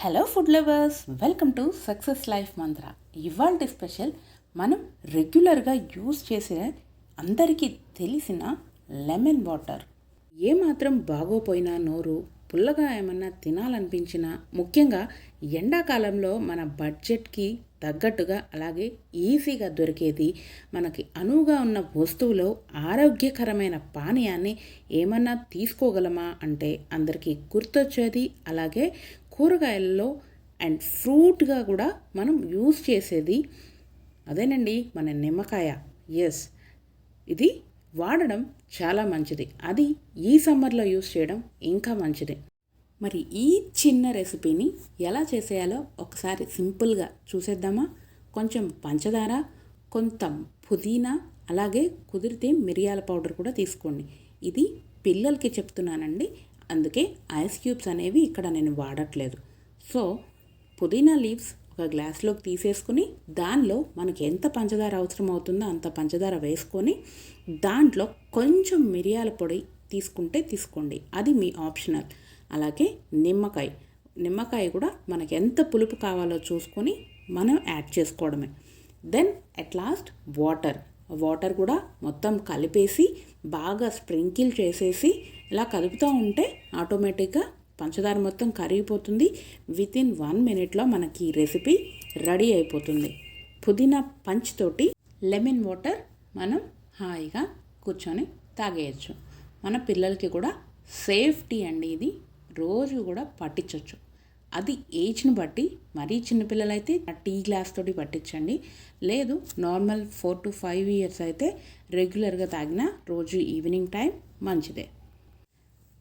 Hello food lovers, welcome to success life మంత్ర. ఇవాల్టి special మనం రెగ్యులర్గా యూస్ చేసే అందరికీ తెలిసిన లెమన్ వాటర్. ఏమాత్రం బాగోపోయినా నోరు పుల్లగా ఏమన్నా తినాలనిపించినా, ముఖ్యంగా ఎండాకాలంలో మన బడ్జెట్కి తగ్గట్టుగా అలాగే ఈజీగా దొరికేది, మనకి అనువుగా ఉన్న వస్తువులో ఆరోగ్యకరమైన పానీయాన్ని ఏమన్నా తీసుకోగలమా అంటే అందరికీ గుర్తొచ్చేది, అలాగే కూరగాయల్లో అండ్ ఫ్రూట్గా కూడా మనం యూస్ చేసేది అదేనండి, మన నిమ్మకాయ. ఎస్, ఇది వాడడం చాలా మంచిది. అది ఈ సమ్మర్లో యూస్ చేయడం ఇంకా మంచిది. మరి ఈ చిన్న రెసిపీని ఎలా చేసేయాలో ఒకసారి సింపుల్గా చూసేద్దామా? కొంచెం పంచదార, కొంత పుదీనా, అలాగే కుదిరితే మిరియాల పౌడర్ కూడా తీసుకోండి. ఇది పిల్లలకి చెప్తున్నానండి, అందుకే ఐస్ క్యూబ్స్ అనేవి ఇక్కడ నేను వాడట్లేదు. సో పుదీనా లీవ్స్ ఒక గ్లాస్లోకి తీసేసుకుని, దానిలో మనకి ఎంత పంచదార అవసరం అవుతుందో అంత పంచదార వేసుకొని, దాంట్లో కొంచెం మిరియాల పొడి తీసుకుంటే తీసుకోండి, అది మీ ఆప్షనల్. అలాగే నిమ్మకాయ కూడా మనకి ఎంత పులుపు కావాలో చూసుకొని మనం యాడ్ చేసుకోవడమే. దెన్ అట్ లాస్ట్ వాటర్ కూడా మొత్తం కలిపేసి బాగా స్ప్రింకిల్ చేసేసి ఇలా కలుపుతూ ఉంటే ఆటోమేటిక్గా పంచదార మొత్తం కరిగిపోతుంది. వితిన్ 1 minute మనకి ఈ రెసిపీ రెడీ అయిపోతుంది. పుదీనా పంచ్ తోటి లెమన్ వాటర్ మనం హాయిగా కూర్చొని తాగేయచ్చు. మన పిల్లలకి కూడా సేఫ్టీ అండి, ఇది రోజు కూడా పట్టించవచ్చు. అది ఏజ్ని బట్టి, మరీ చిన్నపిల్లలైతే టీ గ్లాస్ తోటి పట్టించండి, లేదు నార్మల్ 4 to 5 years అయితే రెగ్యులర్గా తాగిన రోజు ఈవినింగ్ టైం మంచిదే.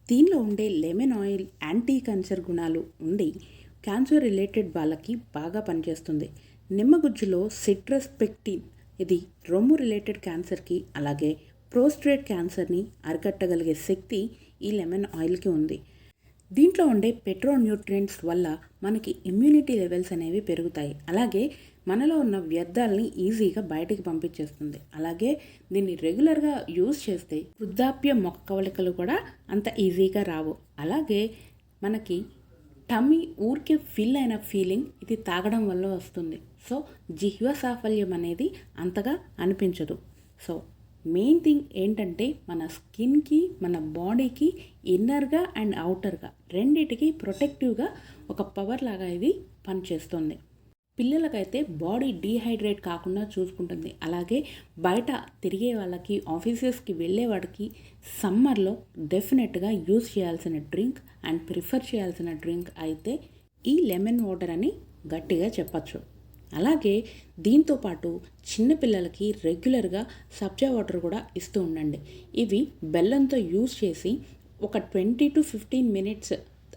దీనిలో ఉండే లెమన్ ఆయిల్ యాంటీ క్యాన్సర్ గుణాలు ఉండి క్యాన్సర్ రిలేటెడ్ వాళ్ళకి బాగా పనిచేస్తుంది. నిమ్మగుజ్జులో సిట్రస్ పెక్టిన్, ఇది రొమ్ము రిలేటెడ్ క్యాన్సర్కి అలాగే ప్రోస్టేట్ క్యాన్సర్ని అరికట్టగలిగే శక్తి ఈ లెమన్ ఆయిల్కి ఉంది. దీంట్లో ఉండే పెట్రోన్యూట్రియంట్స్ వల్ల మనకి ఇమ్యూనిటీ లెవెల్స్ అనేవి పెరుగుతాయి, అలాగే మనలో ఉన్న వ్యర్థాలని ఈజీగా బయటికి పంపించేస్తుంది. అలాగే దీన్ని రెగ్యులర్గా యూజ్ చేస్తే వృద్ధాప్య మొక్క కవలికలు కూడా అంత ఈజీగా రావు. అలాగే మనకి టమ్మీ ఊరికే ఫిల్ అయిన ఫీలింగ్ ఇది తాగడం వల్ల వస్తుంది. సో జిహ్వ సాఫల్యం అనేది అంతగా అనిపించదు. సో మెయిన్ థింగ్ ఏంటంటే మన స్కిన్కి, మన బాడీకి ఇన్నర్గా అండ్ అవుటర్గా రెండిటికి ప్రొటెక్టివ్గా ఒక పవర్ లాగా ఇది పనిచేస్తుంది. పిల్లలకైతే బాడీ డీహైడ్రేట్ కాకుండా చూసుకుంటుంది. అలాగే బయట తిరిగే వాళ్ళకి, ఆఫీసెస్కి వెళ్ళే వాడికి సమ్మర్లో డెఫినెట్గా యూజ్ చేయాల్సిన డ్రింక్ అండ్ ప్రిఫర్ చేయాల్సిన డ్రింక్ అయితే ఈ లెమన్ వాటర్ అని గట్టిగా చెప్పచ్చు. అలాగే దీంతోపాటు చిన్నపిల్లలకి రెగ్యులర్గా సబ్జా వాటర్ కూడా ఇస్తూ ఉండండి. ఇవి బెల్లంతో యూజ్ చేసి ఒక 20 to 15 minutes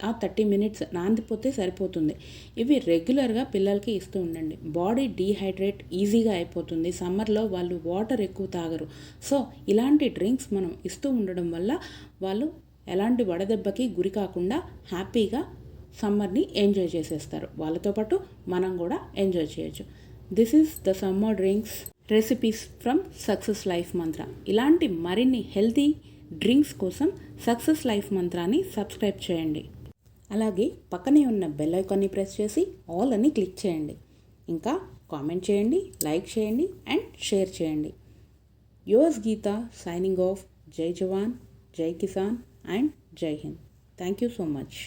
30 minutes నాందిపోతే సరిపోతుంది. ఇవి రెగ్యులర్గా పిల్లలకి ఇస్తూ ఉండండి. బాడీ డీహైడ్రేట్ ఈజీగా అయిపోతుంది. సమ్మర్లో వాళ్ళు వాటర్ ఎక్కువ తాగరు. సో ఇలాంటి డ్రింక్స్ మనం ఇస్తూ ఉండడం వల్ల వాళ్ళు ఎలాంటి వడదెబ్బకి గురి కాకుండా హ్యాపీగా సమ్మర్ని ఎంజాయ్ చేసేస్తారు. వాళ్ళతో పాటు మనం కూడా ఎంజాయ్ చేయొచ్చు. This is the summer drinks recipes from success life మంత్ర. ఇలాంటి మరిన్ని హెల్తీ డ్రింక్స్ కోసం సక్సెస్ లైఫ్ మంత్రాన్ని సబ్స్క్రైబ్ చేయండి. అలాగే పక్కనే ఉన్న బెల్ ఐకాన్ని ప్రెస్ చేసి ఆల్ అని క్లిక్ చేయండి. ఇంకా కామెంట్ చేయండి, లైక్ చేయండి అండ్ షేర్ చేయండి. యువర్స్ గీత సైనింగ్ ఆఫ్. జై జవాన్, జై కిసాన్ అండ్ జై Hind. Thank you so much.